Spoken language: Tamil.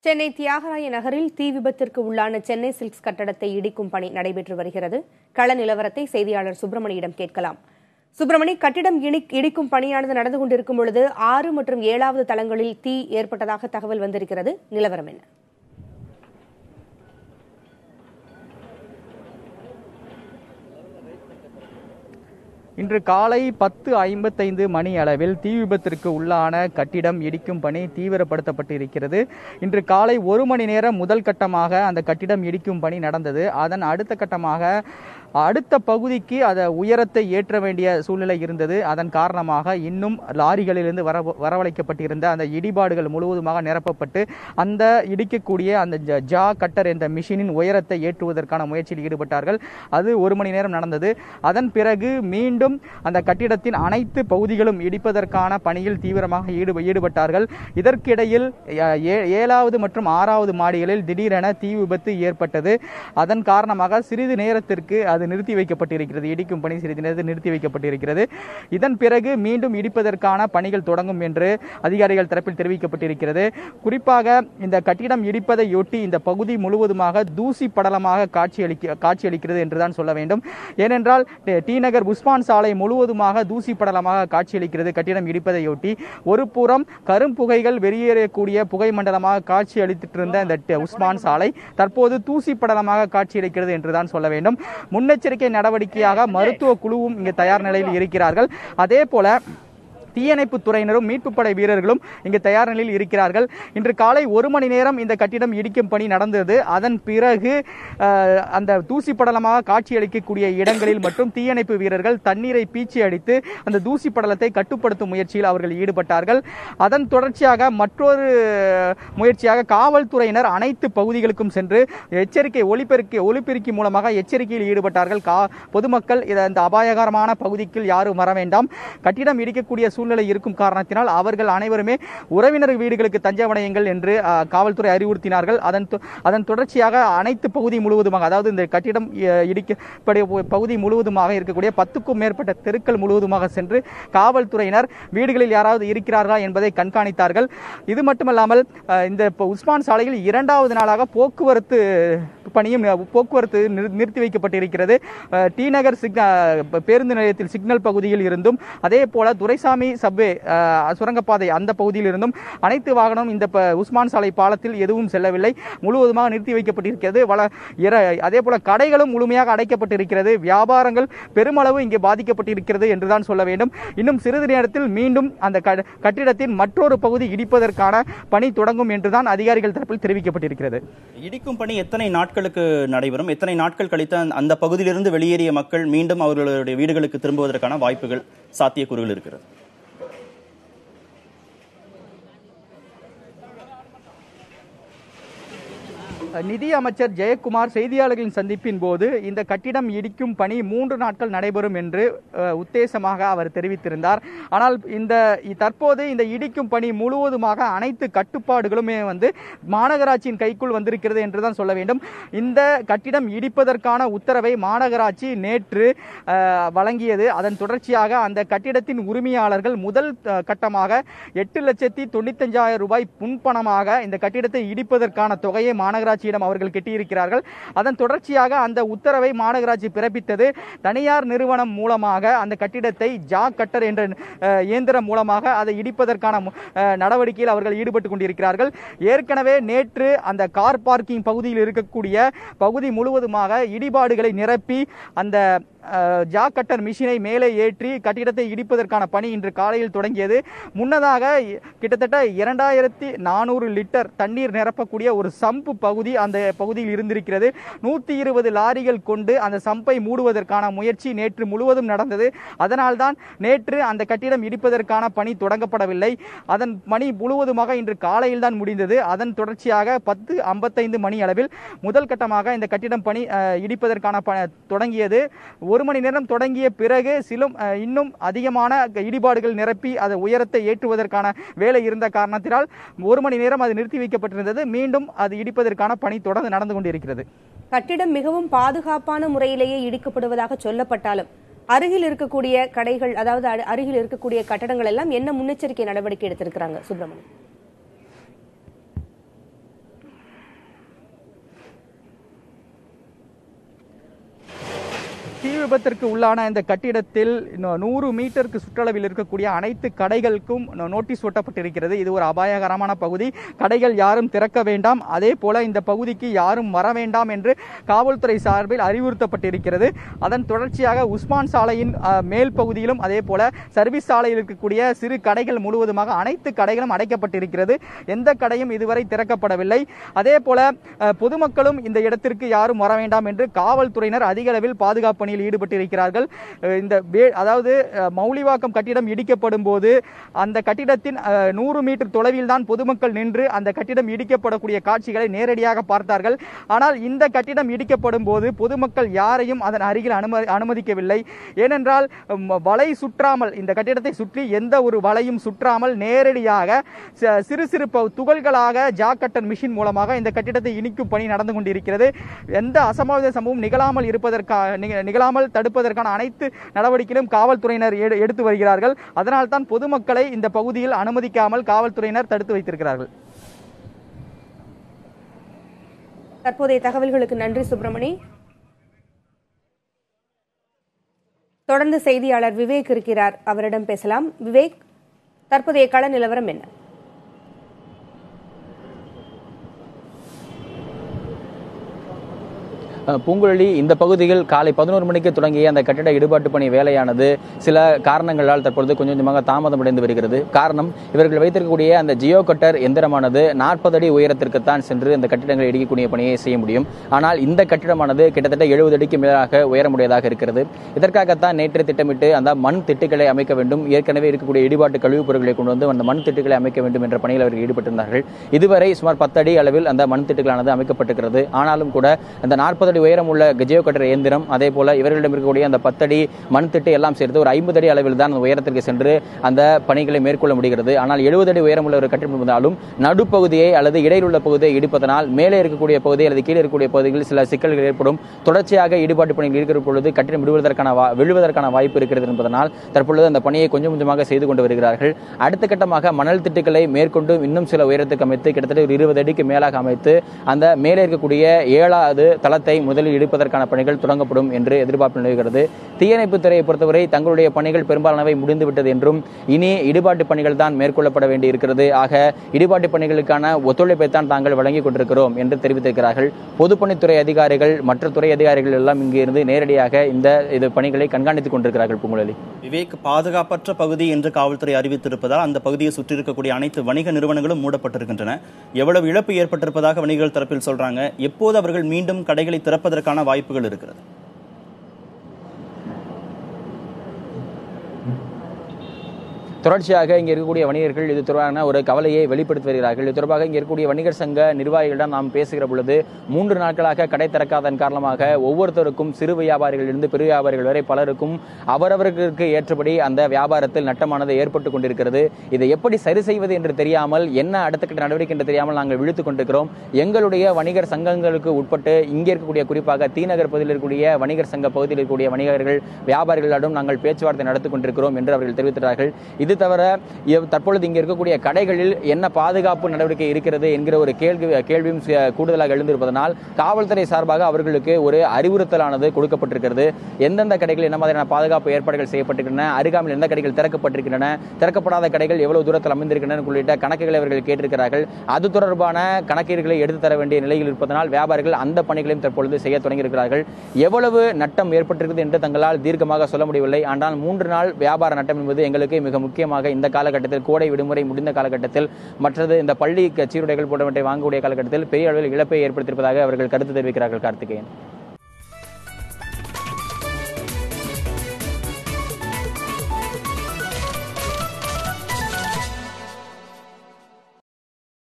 சென்னை தியாகராய நகரில் தீ விபத்திற்கு உள்ளான சென்னை சில்க்ஸ் கட்டடத்தை இடிக்கும் பணி நடைபெற்று வருகிறது. கள நிலவரத்தை செய்தியாளர் சுப்பிரமணியிடம் கேட்கலாம். சுப்பிரமணி, கட்டிடம் இடிக்கும் பணியானது நடந்து கொண்டிருக்கும் பொழுது 6 மற்றும் 7வது தளங்களில் தீ ஏற்பட்டதாக தகவல் வந்திருக்கிறது. நிலவரம் என்ன? இன்று காலை 10:55 மணி அளவில் தீ விபத்திற்கு உள்ளான கட்டிடம் இடிக்கும் பணி தீவிரப்படுத்தப்பட்டிருக்கிறது. இன்று காலை 1 மணி நேரம் முதல் கட்டமாக அந்த கட்டிடம் இடிக்கும் பணி நடந்தது. அதன் அடுத்த கட்டமாக அடுத்த பகுதிக்கு அதை உயரத்தை ஏற்ற வேண்டிய சூழ்நிலை இருந்தது. அதன் காரணமாக இன்னும் லாரிகளிலிருந்து வரவழைக்கப்பட்டிருந்த அந்த இடிபாடுகள் முழுவதுமாக நிரப்பப்பட்டு அந்த இடிக்கக்கூடிய அந்த ஜா கட்டர் என்ற மிஷினின் உயரத்தை ஏற்றுவதற்கான முயற்சியில் ஈடுபட்டார்கள். அது 1 மணி நேரம் நடந்தது. அதன் பிறகு மீண்டும் அந்த கட்டிடத்தின் அனைத்து பகுதிகளும் இடிப்பதற்கான பணியில் தீவிரமாக ஈடுபட்டார்கள். இதற்கிடையில் 7வது மற்றும் 6வது மாடிகளில் திடீரென தீ விபத்து ஏற்பட்டது. அதன் காரணமாக சிறிது நேரத்திற்கு அது நிறுத்தி வைக்கப்பட்டிருக்கிறது. இடிக்கும் பணி சிறிது நேரத்தில் நிறுத்தி வைக்கப்பட்டிருக்கிறது. இதன் பிறகு மீண்டும் இடிப்பதற்கான பணிகள் தொடங்கும் என்று அதிகாரிகள் தரப்பில் தெரிவிக்கப்பட்டிருக்கிறது. குறிப்பாக இந்த கட்டிடம் இடிப்பதையொட்டி இந்த பகுதி முழுவதுமாக தூசி படலமாக காட்சியளிக்கிறது என்றுதான் சொல்ல வேண்டும். ஏனென்றால் டி நகர் உஸ்மான் சாலை முழுவதுமாக தூசி படலமாக காட்சியளிக்கிறது. கட்டிடம் இடிப்பதையொட்டி ஒரு புறம் கரும்புகைகள் வெளியேறக்கூடிய புகை மண்டலமாக காட்சியளித்திருந்த இந்த உஸ்மான் சாலை தற்போது தூசி படலமாக காட்சியளிக்கிறது என்றுதான் சொல்ல வேண்டும். முன்னெச்சரிக்கை நடவடிக்கையாக மருத்துவ குழுவும் இங்கு தயார் நிலையில் இருக்கிறார்கள். அதே போல தீயணைப்பு துறையினரும் மீட்பு படை வீரர்களும் இங்கு தயார் நிலையில் இருக்கிறார்கள். இன்று காலை 1 மணி நேரம் இந்த கட்டிடம் இடிக்கும் பணி நடந்தது. அதன் பிறகு அந்த தூசி படலமாக காட்சியளிக்கக்கூடிய இடங்களில் மற்றும் தீயணைப்பு வீரர்கள் தண்ணீரை பீச்சி அடித்து அந்த தூசி படலத்தை கட்டுப்படுத்தும் முயற்சியில் அவர்கள் ஈடுபட்டார்கள். அதன் தொடர்ச்சியாக மற்றொரு முயற்சியாக காவல்துறையினர் அனைத்து பகுதிகளுக்கும் சென்று எச்சரிக்கை ஒலிபெருக்கி மூலமாக எச்சரிக்கையில் ஈடுபட்டார்கள். பொதுமக்கள் இந்த அபாயகரமான பகுதிக்கு யாரும் வர வேண்டாம், கட்டிடம் இடிக்கக்கூடிய சூழ்நிலை இருக்கும் காரணத்தினால் அவர்கள் அனைவருமே உறவினர் வீடுகளுக்கு தஞ்சமடையுங்கள் என்று காவல்துறை அறிவுறுத்தினார்கள். அதன் தொடர்ச்சியாக அனைத்து பகுதி முழுவதுமாக, அதாவது இந்த கட்டிடம் இடிக்கப்பட்ட பகுதி முழுவதுமாக இருக்கக்கூடிய 10க்கும் மேற்பட்ட தெருக்கள் முழுவதுமாக சென்று காவல்துறையினர் வீடுகளில் யாராவது இருக்கிறார்களா என்பதை கண்காணித்தார்கள். இது மட்டுமல்லாமல் இந்த உஸ்மான் சாலையில் 2வது நாளாக போக்குவரத்து நிறுத்தி வைக்கப்பட்டிருக்கிறது. டி நகர் பேருந்து நிலையத்தில் சிக்னல் பகுதியில் இருந்தும் அதே போல துரைசாமி சப்வே சுரங்கப்பாதை அந்த பகுதியில் இருந்தும் அனைத்து வாகனம் இந்த உஸ்மான் சாலை பாலத்தில் எதுவும் செல்லவில்லை, முழுவதுமாக நிறுத்தி வைக்கப்பட்டிருக்கிறது. அதே போல கடைகளும் முழுமையாக அடைக்கப்பட்டிருக்கிறது. வியாபாரங்கள் பெருமளவு இங்கே பாதிக்கப்பட்டிருக்கிறது என்றுதான் சொல்ல வேண்டும். இன்னும் சிறிது நேரத்தில் மீண்டும் அந்த கட்டிடத்தின் மற்றொரு பகுதி இடிப்பதற்கான பணி தொடங்கும் என்றுதான் அதிகாரிகள் தரப்பில் தெரிவிக்கப்பட்டிருக்கிறது. இடிக்கும் பணி எத்தனை நாட்களுக்கு நடைபெறும்? எத்தனை நாட்கள் கழித்து அந்த பகுதியிலிருந்து வெளியேறிய மக்கள் மீண்டும் அவர்களுடைய வீடுகளுக்கு திரும்புவதற்கான வாய்ப்புகள், சாத்தியக்கூறுகள் இருக்கிறது? நிதி அமைச்சர் ஜெயக்குமார் செய்தியாளர்களின் சந்திப்பின் போது இந்த கட்டிடம் இடிக்கும் பணி 3 நாட்கள் நடைபெறும் என்று உத்தேசமாக அவர் தெரிவித்திருந்தார். ஆனால் தற்போது இந்த இடிக்கும் பணி முழுவதுமாக அனைத்து கட்டுப்பாடுகளுமே மாநகராட்சியின் கைக்குள் வந்திருக்கிறது என்றுதான் சொல்ல வேண்டும். இந்த கட்டிடம் இடிப்பதற்கான உத்தரவை மாநகராட்சி நேற்று வழங்கியது. அதன் தொடர்ச்சியாக அந்த கட்டிடத்தின் உரிமையாளர்கள் முதல் கட்டமாக 8,95,000 ரூபாய் முன்பணமாக இந்த கட்டிடத்தை இடிப்பதற்கான தொகையை மாநகராட்சி அவர்கள் கட்டியிருக்கிறார்கள். அதன் தொடர்ச்சியாக அந்த உத்தரவை மாநகராட்சி பிறப்பித்தது. தனியார் நிறுவனம் மூலமாக அந்த கட்டிடத்தை ஜா கட்டர் என்ற இயந்திரம் மூலமாக அதை இடிப்பதற்கான நடவடிக்கையில் அவர்கள் ஈடுபட்டுக் கொண்டிருக்கிறார்கள். ஏற்கனவே நேற்று அந்த கார் பார்க்கிங் பகுதியில் இருக்கக்கூடிய பகுதி முழுவதுமாக இடிபாடுகளை நிரப்பி அந்த ஜா கட்டர் மிஷினை மேலே ஏற்றி கட்டிடத்தை இடிப்பதற்கான பணி இன்று காலையில் தொடங்கியது. முன்னதாக கிட்டத்தட்ட 2400 லிட்டர் தண்ணீர் நிரப்பக்கூடிய ஒரு சம்பு பகுதி அந்த பகுதியில் இருந்திருக்கிறது. 120 லாரிகள் கொண்டு அந்த சம்பை மூடுவதற்கான முயற்சி நேற்று முழுவதும் நடந்தது. அதனால்தான் நேற்று அந்த கட்டிடம் இடிப்பதற்கான பணி தொடங்கப்படவில்லை. அதன் பணி முழுவதுமாக இன்று காலையில் தான் முடிந்தது. அதன் தொடர்ச்சியாக 10:55 மணி அளவில் முதல் கட்டமாக இந்த கட்டிடம் பணி இடிப்பதற்கான தொடங்கியது. 1 மணி நேரம் தொடங்கிய பிறகு இன்னும் அதிகமான இடிபாடுகள் நிரப்பி அதை உயரத்தை ஏற்றுவதற்கான வேலை இருந்த காரணத்தினால் 1 மணி நேரம் அது நிறுத்தி வைக்கப்பட்டிருந்தது. மீண்டும் அது இடிப்பதற்கான பணி தொடர்ந்து நடந்து கொண்டிருக்கிறது. கட்டிடம் மிகவும் பாதுகாப்பான முறையிலேயே இடிக்கப்படுவதாக சொல்லப்பட்டாலும் அருகில் இருக்கக்கூடிய கடைகள், அதாவது அருகில் இருக்கக்கூடிய கட்டடங்கள் எல்லாம் என்ன முன்னெச்சரிக்கை நடவடிக்கை எடுத்திருக்கிறாங்க சுப்பிரமணியன்? தீ விபத்திற்கு உள்ளான இந்த கட்டிடத்தில் 100 மீட்டருக்கு சுற்றளவில் இருக்கக்கூடிய அனைத்து கடைகளுக்கும் நோட்டீஸ் ஒட்டப்பட்டிருக்கிறது. இது ஒரு அபாயகரமான பகுதி, கடைகள் யாரும் திறக்க வேண்டாம், அதே போல இந்த பகுதிக்கு யாரும் வர வேண்டாம் என்று காவல்துறை சார்பில் அறிவுறுத்தப்பட்டிருக்கிறது. அதன் தொடர்ச்சியாக உஸ்மான் சாலையின் மேல் பகுதியிலும் அதே போல சர்வீஸ் சாலையில் இருக்கக்கூடிய சிறு கடைகள் முழுவதுமாக அனைத்து கடைகளும் அடைக்கப்பட்டிருக்கிறது. எந்த கடையும் இதுவரை திறக்கப்படவில்லை. அதே போல பொதுமக்களும் இந்த இடத்திற்கு யாரும் வர வேண்டாம் என்று காவல்துறையினர் அதிக அளவில் பாதுகாப்பு பணியில் ஈடுபட்டிருக்கிறார்கள். அதாவது மௌலிவாக்கம் கட்டிடம் இடிக்கப்படும் போது அந்த கட்டிடத்தின் 100 மீட்டர் தொலைவில் தான் பொதுமக்கள் நின்று அந்த கட்டிடம் இடிக்கப்படக்கூடிய காட்சிகளை நேரடியாக பார்த்தார்கள். ஆனால் இந்த கட்டிடம் இடிக்கப்படும் போது பொதுமக்கள் யாரையும் அதன் அருகில் அனுமதிக்கவில்லை. ஏனென்றால் வலை சுற்றாமல், இந்த கட்டிடத்தை சுற்றி எந்த ஒரு வலையும் சுற்றாமல் நேரடியாக சிறு சிறு துகள்களாக ஜாக் கட்டர் மிஷின் மூலமாக இந்த கட்டிடத்தை இடிக்கும் பணி நடந்து கொண்டிருக்கிறது. எந்த அசம்பாவித சம்பவம் நிகழாமல் தடுப்பதற்கான அனைத்து நடவடிக்கைகளும் காவல்துறையினர் எடுத்து வருகிறார்கள். அதனால் தான் பொதுமக்களை இந்த பகுதியில் அனுமதிக்காமல் காவல்துறையினர் தடுத்து வைத்திருக்கிறார்கள். தற்போதைய தகவல்களுக்கு நன்றி சுப்பிரமணி. தொடர்ந்து செய்தியாளர் விவேக் இருக்கிறார், அவரிடம் பேசலாம். விவேக், தற்போதைய கள நிலவரம் என்ன? பூங்குழலி, இந்த பகுதியில் காலை 11 மணிக்கு தொடங்கிய அந்த கட்டிட இடுபாட்டு பணி வேலையானது சில காரணங்களால் தற்பொழுது கொஞ்சம் கொஞ்சமாக தாமதமடைந்து வருகிறது. காரணம், இவர்கள் வைத்திருக்கக்கூடிய அந்த ஜியோ கட்டர் எந்திரமானது 40 அடி உயரத்திற்குத்தான் சென்று அந்த கட்டிடங்களை இடிக்கக்கூடிய பணியை செய்ய முடியும். ஆனால் இந்த கட்டிடமானது கிட்டத்தட்ட 70 அடிக்கு மேலாக உயரமுடையதாக இருக்கிறது. இதற்காகத்தான் நேற்று திட்டமிட்டு அந்த மண் திட்டுகளை அமைக்க வேண்டும், ஏற்கனவே இருக்கக்கூடிய இடிபாட்டு கழிவுப் பொருட்களை கொண்டு வந்து அந்த மண் திட்டுகளை அமைக்க வேண்டும் என்ற பணியில் அவர்கள் ஈடுபட்டிருந்தார்கள். இதுவரை சுமார் 10 அடி அளவில் அந்த மண் திட்டுகளானது அமைக்கப்பட்டிருக்கிறது. ஆனாலும் கூட அந்த 40 உயரம் உள்ள ஜியோ கட்டர் இயந்திரம், அதே போல இவர்களிடம் இருக்கக்கூடிய அந்த 10 அடி மண் திட்டு எல்லாம் சேர்த்து ஒரு 50 அடி அளவில் தான் அந்த உயரத்திற்கு சென்று அந்த பணிகளை மேற்கொள்ள முடிகிறது. ஆனால் 70 அடி உயரம் உள்ள ஒரு கட்டிடம் இருந்தாலும் நடுப்பகுதியை அல்லது இடையில் உள்ள பகுதியை இடிப்பதனால் மேலே இருக்கக்கூடிய பகுதி அல்லது கீழே இருக்கக்கூடிய பகுதிகளில் சில சிக்கல்கள் ஏற்படும். தொடர்ச்சியாக ஈடுபாட்டு பணிகள் இருக்கிற பொழுது கட்டிடம் விழுவதற்கான வாய்ப்பு இருக்கிறது என்பதனால் தற்பொழுது அந்த பணியை கொஞ்சம் கொஞ்சமாக செய்து கொண்டு வருகிறார்கள். அடுத்த கட்டமாக மணல் திட்டுகளை மேற்கொண்டு இன்னும் சில உயரத்துக்கு அமைத்து கிட்டத்தட்ட ஒரு 20 அடிக்கு மேலாக அமைத்து அந்த மேலே இருக்கக்கூடிய 7வது தளத்தை முதலில் இடிப்பதற்கான பணிகள் தொடங்கப்படும் என்று எதிர்பார்ப்பு நிலவுகிறது. தீயணைப்புத் துறையை பொறுத்தவரை தங்களுடைய பணிகள் பெரும்பாலானவை முடிந்துவிட்டது என்றும் இனி இடிபாட்டு பணிகள் தான் மேற்கொள்ளப்பட வேண்டி இருக்கிறது. ஆக இடிபாட்டு பணிகளுக்கான ஒத்துழைப்பை தான் தாங்கள் வழங்கிக் கொண்டிருக்கிறோம் என்று தெரிவித்திருக்கிறார்கள். பொதுப்பணித்துறை அதிகாரிகள், மற்ற துறை அதிகாரிகள் எல்லாம் இங்கு இருந்து நேரடியாக இந்த பணிகளை கண்காணித்துக் கொண்டிருக்கிறார்கள். பூங்குழலி, விவேக், பாதுகாப்பற்ற பகுதி என்று காவல்துறை அறிவித்திருப்பதால் அந்த பகுதியை சுற்றி இருக்கக்கூடிய அனைத்து வணிக நிறுவனங்களும் மூடப்பட்டிருக்கின்றன. எவ்வளவு இழப்பு ஏற்பட்டிருப்பதாக வணிகர்கள் தரப்பில் சொல்றாங்க. எப்போது அவர்கள் மீண்டும் கடைகளை திறப்பதற்கான வாய்ப்புகள் இருக்கிறது? தொடர்ச்சியாக இங்கே இருக்கக்கூடிய வணிகர்கள் இது தொடர்பான ஒரு கவலையை வெளிப்படுத்தி வருகிறார்கள். இது தொடர்பாக இங்கே இருக்கக்கூடிய வணிகர் சங்க நிர்வாகிகளிடம் நாம் பேசுகிற பொழுது 3 நாட்களாக கடை திறக்காதன் காரணமாக ஒவ்வொருத்தருக்கும் சிறு வியாபாரிகள் இருந்து பெரு வியாபாரிகள் வரை பலருக்கும் அவரவர்களுக்கு ஏற்றபடி அந்த வியாபாரத்தில் நட்டமானது ஏற்பட்டு கொண்டிருக்கிறது. இதை எப்படி சரி செய்வது என்று தெரியாமல், என்ன அடுத்த கட்ட நடவடிக்கை என்று தெரியாமல் நாங்கள் விழித்துக் கொண்டிருக்கிறோம். எங்களுடைய வணிகர் சங்கங்களுக்கு உட்பட்டு இங்கே இருக்கக்கூடிய குறிப்பாக தீநகர் பகுதியில் இருக்கக்கூடிய வணிகர் சங்க பகுதியில் இருக்கக்கூடிய வணிகர்கள் வியாபாரிகளிடம் நாங்கள் பேச்சுவார்த்தை நடத்திக் கொண்டிருக்கிறோம் என்று அவர்கள் தெரிவித்தார்கள். இது தவிர தற்பொழுது இங்கே இருக்கக்கூடிய கடைகளில் என்ன பாதுகாப்பு நடவடிக்கை இருக்கிறது என்கிற ஒரு கேள்வியும் கூடுதலாக எழுந்திருப்பதனால் காவல்துறை சார்பாக அவர்களுக்கு ஒரு அறிவுறுத்தலானது கொடுக்கப்பட்டிருக்கிறது. எந்தெந்த கடைகள் என்ன மாதிரியான பாதுகாப்பு ஏற்பாடுகள் செய்யப்பட்டிருக்கின்றன, அருகாமையில் எந்த கடைகள் திறக்கப்பட்டிருக்கின்றன, திறக்கப்படாத கடைகள் எவ்வளவு தூரத்தில் அமைந்திருக்கின்றன உள்ளிட்ட கணக்குகளை அவர்கள் கேட்டிருக்கிறார்கள். அது தொடர்பான கணக்கீடுகளை எடுத்து தர வேண்டிய நிலையில் இருப்பதனால் வியாபாரிகள் அந்த பணிகளையும் தற்பொழுது செய்ய தொடங்கியிருக்கிறார்கள். எவ்வளவு நட்டம் ஏற்பட்டிருக்கிறது என்று தங்களால் தீர்க்கமாக சொல்ல முடியவில்லை. ஆனால் 3 நாள் வியாபார நட்டம் என்பது எங்களுக்கு மிக முக்கியமாக இந்த காலகட்டத்தில், கோடை விடுமுறை முடிந்த காலகட்டத்தில், மற்றது இந்த பள்ளி சீருடைகள் போன்றவற்றை வாங்கக்கூடிய காலகட்டத்தில் பெரிய அளவில் இழப்பை ஏற்படுத்தியிருப்பதாக அவர்கள் கருத்து தெரிவிக்கிறார்கள். கார்த்திகேயன்.